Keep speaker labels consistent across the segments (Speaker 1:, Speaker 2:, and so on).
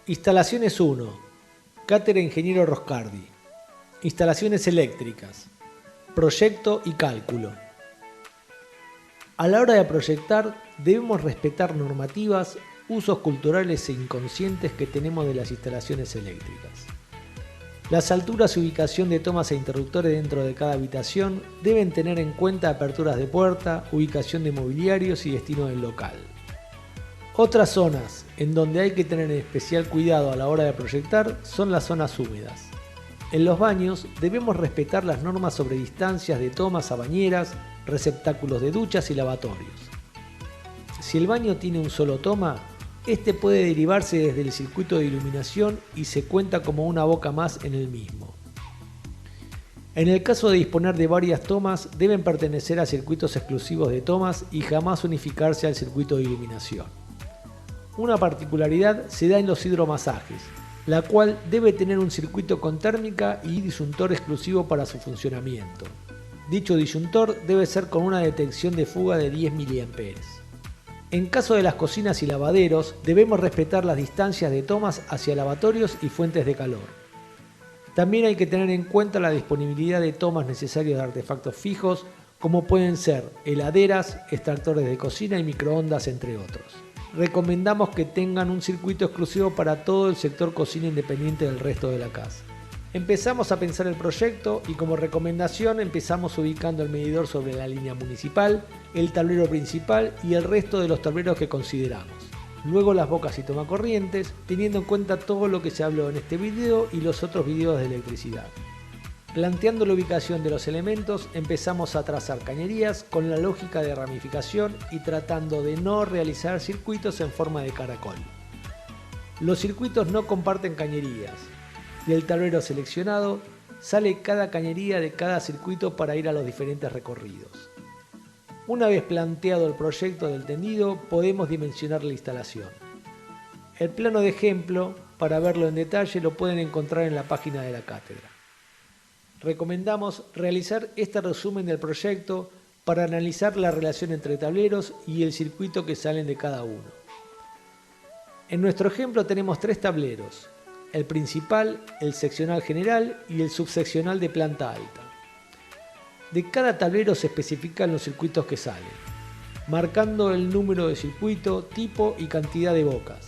Speaker 1: Instalaciones 1. Cátedra Ingeniero Roscardi. Instalaciones eléctricas. Proyecto y cálculo. A la hora de proyectar, debemos respetar normativas, usos culturales e inconscientes que tenemos de las instalaciones eléctricas. Las alturas y ubicación de tomas e interruptores dentro de cada habitación deben tener en cuenta aperturas de puerta, ubicación de mobiliarios y destino del local. Otras zonas en donde hay que tener especial cuidado a la hora de proyectar son las zonas húmedas. En los baños debemos respetar las normas sobre distancias de tomas a bañeras, receptáculos de duchas y lavatorios. Si el baño tiene un solo toma, este puede derivarse desde el circuito de iluminación y se cuenta como una boca más en el mismo. En el caso de disponer de varias tomas, deben pertenecer a circuitos exclusivos de tomas y jamás unificarse al circuito de iluminación. Una particularidad se da en los hidromasajes, la cual debe tener un circuito con térmica y disyuntor exclusivo para su funcionamiento. Dicho disyuntor debe ser con una detección de fuga de 10 mA. En caso de las cocinas y lavaderos, debemos respetar las distancias de tomas hacia lavatorios y fuentes de calor. También hay que tener en cuenta la disponibilidad de tomas necesarias de artefactos fijos, como pueden ser heladeras, extractores de cocina y microondas, entre otros. Recomendamos que tengan un circuito exclusivo para todo el sector cocina independiente del resto de la casa. Empezamos a pensar el proyecto y como recomendación empezamos ubicando el medidor sobre la línea municipal, el tablero principal y el resto de los tableros que consideramos. Luego las bocas y tomacorrientes, teniendo en cuenta todo lo que se habló en este video y los otros videos de electricidad. Planteando la ubicación de los elementos, empezamos a trazar cañerías con la lógica de ramificación y tratando de no realizar circuitos en forma de caracol. Los circuitos no comparten cañerías. Del tablero seleccionado sale cada cañería de cada circuito para ir a los diferentes recorridos. Una vez planteado el proyecto del tendido, podemos dimensionar la instalación. El plano de ejemplo, para verlo en detalle, lo pueden encontrar en la página de la cátedra. Recomendamos realizar este resumen del proyecto para analizar la relación entre tableros y el circuito que salen de cada uno. En nuestro ejemplo tenemos 3 tableros: el principal, el seccional general y el subseccional de planta alta. De cada tablero se especifican los circuitos que salen, marcando el número de circuito, tipo y cantidad de bocas.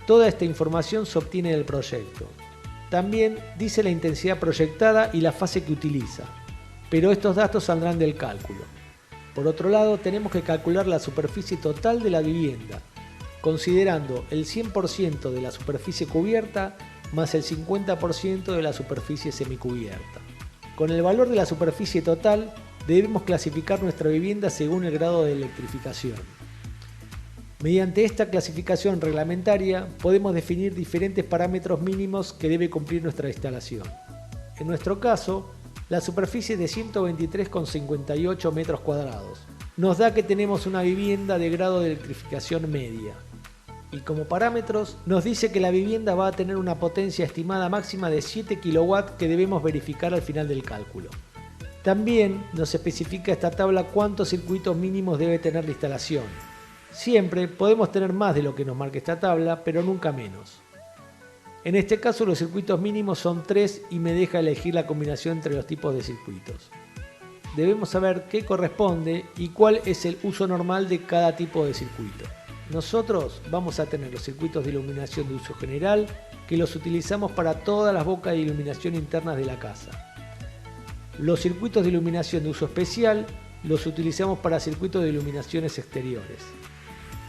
Speaker 1: Toda esta información se obtiene del proyecto. También dice la intensidad proyectada y la fase que utiliza, pero estos datos saldrán del cálculo. Por otro lado, tenemos que calcular la superficie total de la vivienda, considerando el 100% de la superficie cubierta más el 50% de la superficie semicubierta. Con el valor de la superficie total debemos clasificar nuestra vivienda según el grado de electrificación. Mediante esta clasificación reglamentaria podemos definir diferentes parámetros mínimos que debe cumplir nuestra instalación. En nuestro caso, la superficie es de 123,58 metros cuadrados. Nos da que tenemos una vivienda de grado de electrificación media. Y como parámetros nos dice que la vivienda va a tener una potencia estimada máxima de 7 kW que debemos verificar al final del cálculo. También nos especifica esta tabla cuántos circuitos mínimos debe tener la instalación. Siempre podemos tener más de lo que nos marca esta tabla, pero nunca menos. En este caso los circuitos mínimos son 3 y me deja elegir la combinación entre los tipos de circuitos. Debemos saber qué corresponde y cuál es el uso normal de cada tipo de circuito. Nosotros vamos a tener los circuitos de iluminación de uso general, que los utilizamos para todas las bocas de iluminación internas de la casa. Los circuitos de iluminación de uso especial los utilizamos para circuitos de iluminaciones exteriores.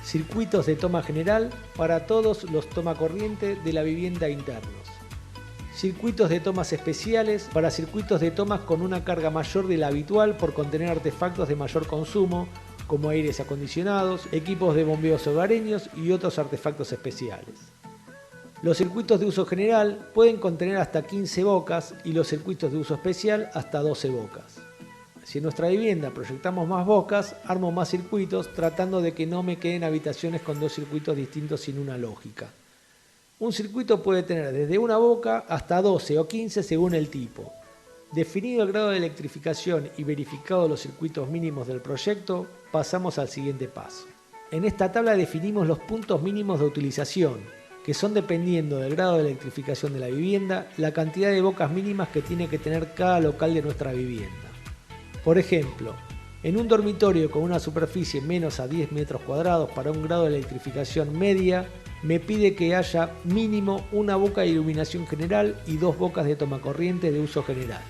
Speaker 1: Circuitos de toma general para todos los tomacorriente de la vivienda internos. Circuitos de tomas especiales para circuitos de tomas con una carga mayor de la habitual por contener artefactos de mayor consumo, como aires acondicionados, equipos de bombeos hogareños y otros artefactos especiales. Los circuitos de uso general pueden contener hasta 15 bocas y los circuitos de uso especial hasta 12 bocas. Si en nuestra vivienda proyectamos más bocas, armo más circuitos tratando de que no me queden habitaciones con 2 circuitos distintos sin una lógica. Un circuito puede tener desde una boca hasta 12 o 15 según el tipo. Definido el grado de electrificación y verificados los circuitos mínimos del proyecto, pasamos al siguiente paso. En esta tabla definimos los puntos mínimos de utilización, que son dependiendo del grado de electrificación de la vivienda, la cantidad de bocas mínimas que tiene que tener cada local de nuestra vivienda. Por ejemplo, en un dormitorio con una superficie menos a 10 metros cuadrados para un grado de electrificación media, me pide que haya mínimo una boca de iluminación general y 2 bocas de tomacorriente de uso general.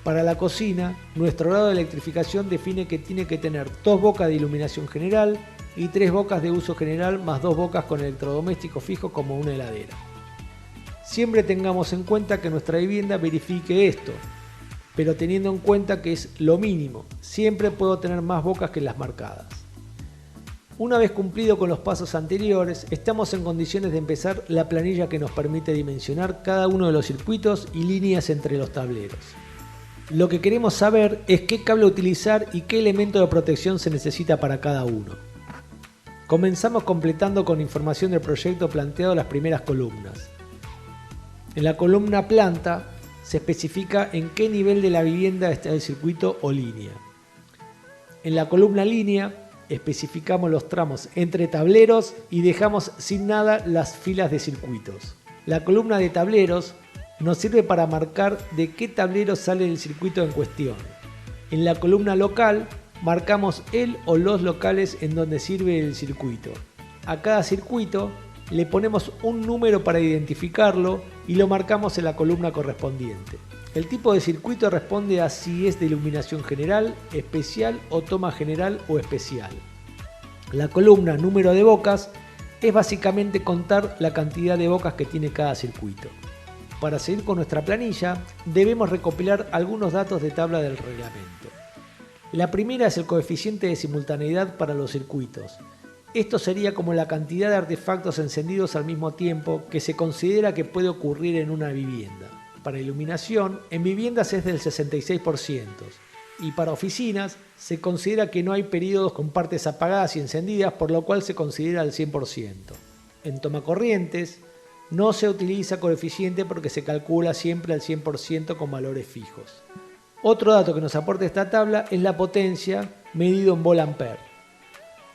Speaker 1: Para la cocina, nuestro grado de electrificación define que tiene que tener 2 bocas de iluminación general y 3 bocas de uso general más 2 bocas con electrodoméstico fijo como una heladera. Siempre tengamos en cuenta que nuestra vivienda verifique esto, pero teniendo en cuenta que es lo mínimo, siempre puedo tener más bocas que las marcadas. Una vez cumplido con los pasos anteriores, estamos en condiciones de empezar la planilla que nos permite dimensionar cada uno de los circuitos y líneas entre los tableros. Lo que queremos saber es qué cable utilizar y qué elemento de protección se necesita para cada uno. Comenzamos completando con información del proyecto planteado las primeras columnas. En la columna planta se especifica en qué nivel de la vivienda está el circuito o línea. En la columna línea especificamos los tramos entre tableros y dejamos sin nada las filas de circuitos. La columna de tableros nos sirve para marcar de qué tablero sale el circuito en cuestión. En la columna local marcamos el o los locales en donde sirve el circuito. A cada circuito le ponemos un número para identificarlo y lo marcamos en la columna correspondiente. El tipo de circuito responde a si es de iluminación general, especial o toma general o especial. La columna número de bocas es básicamente contar la cantidad de bocas que tiene cada circuito. Para seguir con nuestra planilla, debemos recopilar algunos datos de tabla del reglamento. La primera es el coeficiente de simultaneidad para los circuitos. Esto sería como la cantidad de artefactos encendidos al mismo tiempo que se considera que puede ocurrir en una vivienda. Para iluminación, en viviendas es del 66% y para oficinas se considera que no hay periodos con partes apagadas y encendidas, por lo cual se considera al 100%. En tomacorrientes no se utiliza coeficiente porque se calcula siempre al 100% con valores fijos. Otro dato que nos aporta esta tabla es la potencia medido en volt-ampere.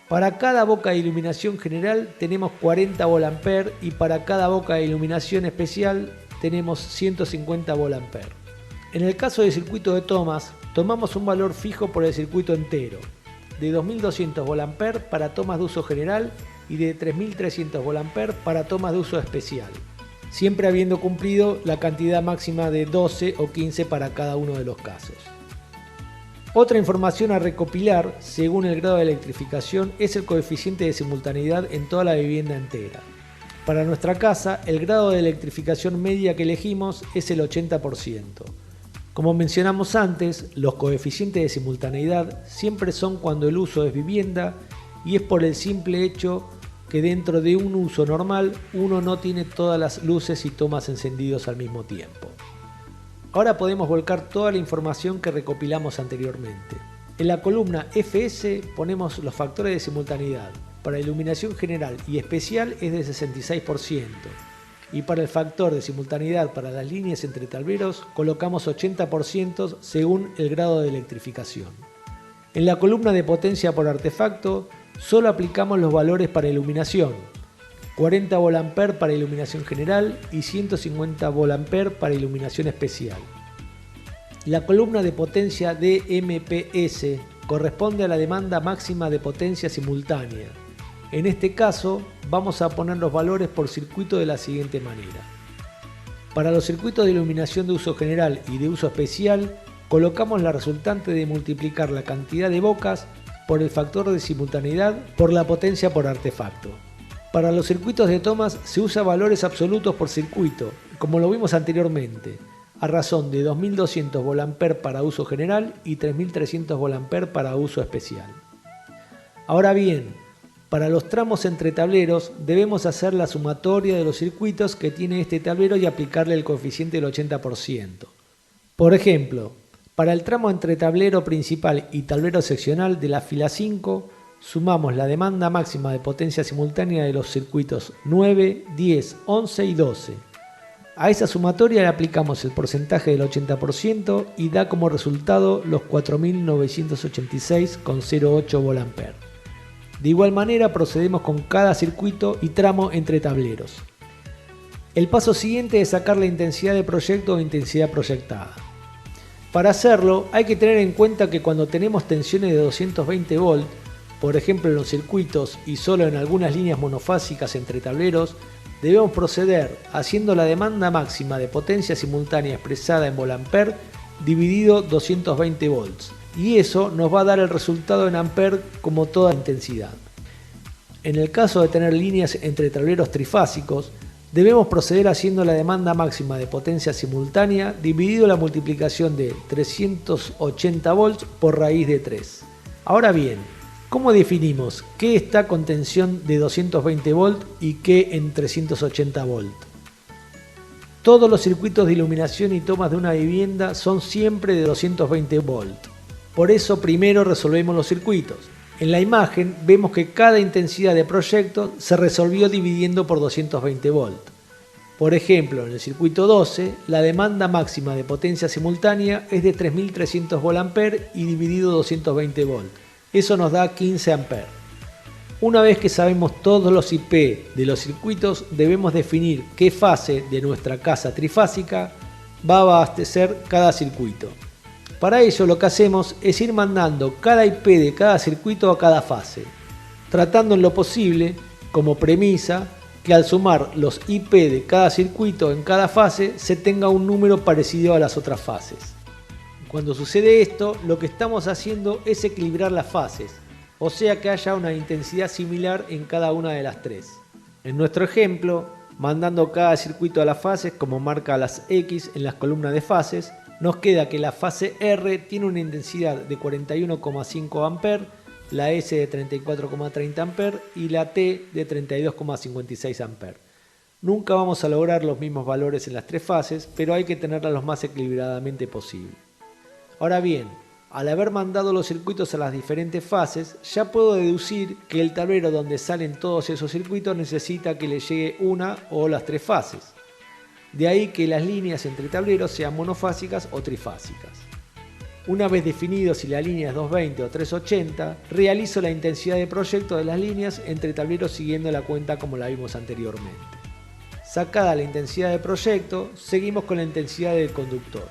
Speaker 1: Para cada boca de iluminación general tenemos 40 volt-ampere y para cada boca de iluminación especial tenemos 150 volt-ampere. En el caso del circuito de tomas, tomamos un valor fijo por el circuito entero, de 2200 volt-ampere para tomas de uso general y de 3300 volt-ampere para tomas de uso especial, siempre habiendo cumplido la cantidad máxima de 12 o 15 para cada uno de los casos. Otra información a recopilar, según el grado de electrificación, es el coeficiente de simultaneidad en toda la vivienda entera. Para nuestra casa, el grado de electrificación media que elegimos es el 80%. Como mencionamos antes, los coeficientes de simultaneidad siempre son cuando el uso es vivienda y es por el simple hecho que dentro de un uso normal uno no tiene todas las luces y tomas encendidos al mismo tiempo. Ahora podemos volcar toda la información que recopilamos anteriormente. En la columna FS ponemos los factores de simultaneidad. Para iluminación general y especial es de 66%. Y para el factor de simultaneidad para las líneas entre tableros colocamos 80% según el grado de electrificación. En la columna de potencia por artefacto solo aplicamos los valores para iluminación. 40 volt-ampere para iluminación general y 150 volt-ampere para iluminación especial. La columna de potencia DMPS corresponde a la demanda máxima de potencia simultánea. En este caso vamos a poner los valores por circuito de la siguiente manera. Para los circuitos de iluminación de uso general y de uso especial colocamos la resultante de multiplicar la cantidad de bocas por el factor de simultaneidad por la potencia por artefacto. Para los circuitos de tomas se usa valores absolutos por circuito, como lo vimos anteriormente, a razón de 2200 volt-ampere para uso general y 3300 volt-ampere para uso especial. Ahora bien, para los tramos entre tableros debemos hacer la sumatoria de los circuitos que tiene este tablero y aplicarle el coeficiente del 80%. Por ejemplo, para el tramo entre tablero principal y tablero seccional de la fila 5, sumamos la demanda máxima de potencia simultánea de los circuitos 9, 10, 11 y 12. A esa sumatoria le aplicamos el porcentaje del 80% y da como resultado los 4.986,08 volt-ampere. De igual manera procedemos con cada circuito y tramo entre tableros. El paso siguiente es sacar la intensidad de proyecto o intensidad proyectada. Para hacerlo hay que tener en cuenta que cuando tenemos tensiones de 220 volt, por ejemplo en los circuitos y solo en algunas líneas monofásicas entre tableros, debemos proceder haciendo la demanda máxima de potencia simultánea expresada en VA dividido 220 volts, y eso nos va a dar el resultado en ampere como toda intensidad. En el caso de tener líneas entre tableros trifásicos, debemos proceder haciendo la demanda máxima de potencia simultánea dividido la multiplicación de 380 volts por raíz de 3. Ahora bien, ¿cómo definimos qué está con tensión de 220 volt y qué en 380 volt? Todos los circuitos de iluminación y tomas de una vivienda son siempre de 220 volt. Por eso primero resolvemos los circuitos. En la imagen vemos que cada intensidad de proyecto se resolvió dividiendo por 220 volt. Por ejemplo, en el circuito 12, la demanda máxima de potencia simultánea es de 3300 VA y dividido 220 volt. Eso nos da 15 amperes. Una vez que sabemos todos los IP de los circuitos, debemos definir qué fase de nuestra casa trifásica va a abastecer cada circuito. Para ello lo que hacemos es ir mandando cada IP de cada circuito a cada fase, tratando en lo posible, como premisa, que al sumar los IP de cada circuito en cada fase se tenga un número parecido a las otras fases. Cuando sucede esto, lo que estamos haciendo es equilibrar las fases, o sea que haya una intensidad similar en cada una de las tres. En nuestro ejemplo, mandando cada circuito a las fases como marca las X en las columnas de fases, nos queda que la fase R tiene una intensidad de 41,5 A, la S de 34,30 A y la T de 32,56 A. Nunca vamos a lograr los mismos valores en las tres fases, pero hay que tenerlas lo más equilibradamente posible. Ahora bien, al haber mandado los circuitos a las diferentes fases, ya puedo deducir que el tablero donde salen todos esos circuitos necesita que le llegue una o las tres fases. De ahí que las líneas entre tableros sean monofásicas o trifásicas. Una vez definido si la línea es 220 o 380, realizo la intensidad de proyecto de las líneas entre tableros siguiendo la cuenta como la vimos anteriormente. Sacada la intensidad de proyecto, seguimos con la intensidad del conductor.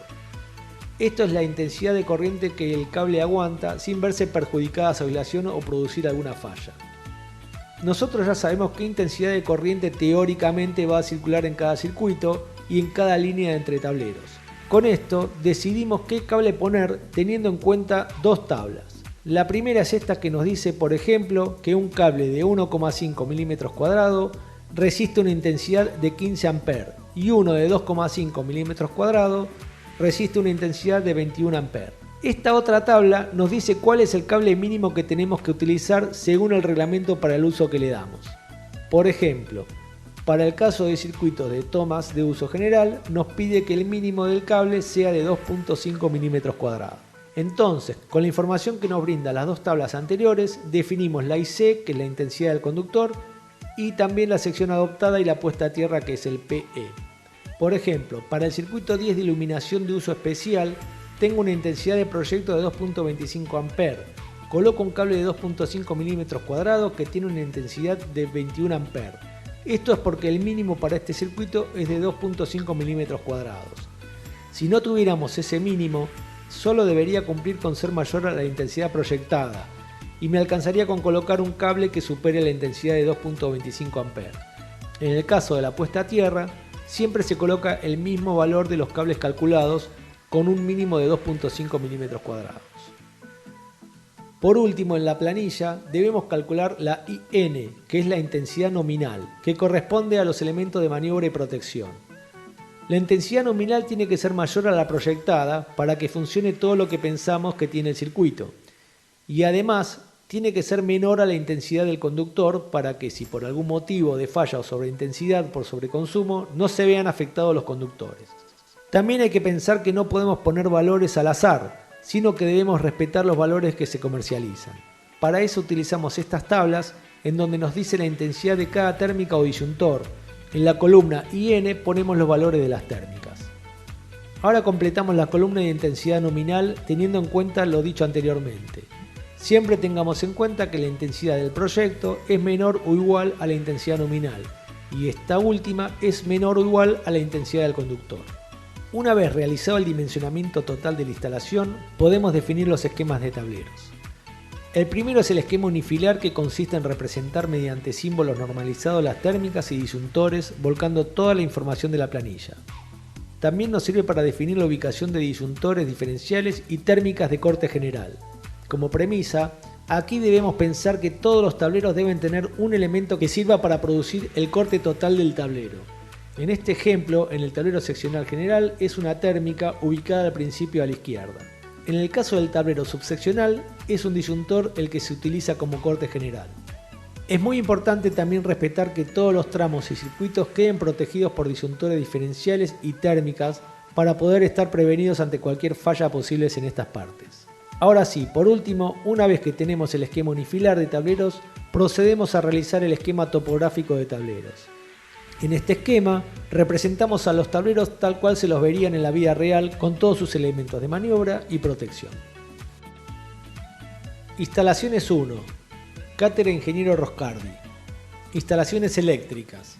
Speaker 1: Esto es la intensidad de corriente que el cable aguanta sin verse perjudicada su oscilación o producir alguna falla. Nosotros ya sabemos qué intensidad de corriente teóricamente va a circular en cada circuito y en cada línea entre tableros. Con esto decidimos qué cable poner teniendo en cuenta dos tablas. La primera es esta que nos dice, por ejemplo, que un cable de 1,5 mm² resiste una intensidad de 15 A y uno de 2,5 mm² resiste una intensidad de 21 A. Esta otra tabla nos dice cuál es el cable mínimo que tenemos que utilizar según el reglamento para el uso que le damos. Por ejemplo, para el caso de circuitos de tomas de uso general, nos pide que el mínimo del cable sea de 2,5 mm². Entonces, con la información que nos brinda las dos tablas anteriores, definimos la IC, que es la intensidad del conductor, y también la sección adoptada y la puesta a tierra, que es el PE. Por ejemplo, para el circuito 10 de iluminación de uso especial, tengo una intensidad de proyecto de 2,25 A. Coloco un cable de 2,5 mm² que tiene una intensidad de 21 A. Esto es porque el mínimo para este circuito es de 2,5 mm². Si no tuviéramos ese mínimo, solo debería cumplir con ser mayor a la intensidad proyectada y me alcanzaría con colocar un cable que supere la intensidad de 2,25 A. En el caso de la puesta a tierra, siempre se coloca el mismo valor de los cables calculados con un mínimo de 2,5 mm². Por último, en la planilla debemos calcular la IN, que es la intensidad nominal, que corresponde a los elementos de maniobra y protección. La intensidad nominal tiene que ser mayor a la proyectada para que funcione todo lo que pensamos que tiene el circuito. Y además, tiene que ser menor a la intensidad del conductor para que, si por algún motivo de falla o sobreintensidad por sobreconsumo, no se vean afectados los conductores. También hay que pensar que no podemos poner valores al azar, sino que debemos respetar los valores que se comercializan. Para eso utilizamos estas tablas en donde nos dice la intensidad de cada térmica o disyuntor. En la columna IN ponemos los valores de las térmicas. Ahora completamos la columna de intensidad nominal teniendo en cuenta lo dicho anteriormente. Siempre tengamos en cuenta que la intensidad del proyecto es menor o igual a la intensidad nominal, y esta última es menor o igual a la intensidad del conductor. Una vez realizado el dimensionamiento total de la instalación, podemos definir los esquemas de tableros. El primero es el esquema unifilar, que consiste en representar mediante símbolos normalizados las térmicas y disyuntores, volcando toda la información de la planilla. También nos sirve para definir la ubicación de disyuntores diferenciales y térmicas de corte general. Como premisa, aquí debemos pensar que todos los tableros deben tener un elemento que sirva para producir el corte total del tablero. En este ejemplo, en el tablero seccional general es una térmica ubicada al principio a la izquierda. En el caso del tablero subseccional, es un disyuntor el que se utiliza como corte general. Es muy importante también respetar que todos los tramos y circuitos queden protegidos por disyuntores diferenciales y térmicas para poder estar prevenidos ante cualquier falla posible en estas partes. Ahora sí, por último, una vez que tenemos el esquema unifilar de tableros, procedemos a realizar el esquema topográfico de tableros. En este esquema representamos a los tableros tal cual se los verían en la vida real, con todos sus elementos de maniobra y protección. Instalaciones 1. Cátedra Ingeniero Roscardi. Instalaciones eléctricas.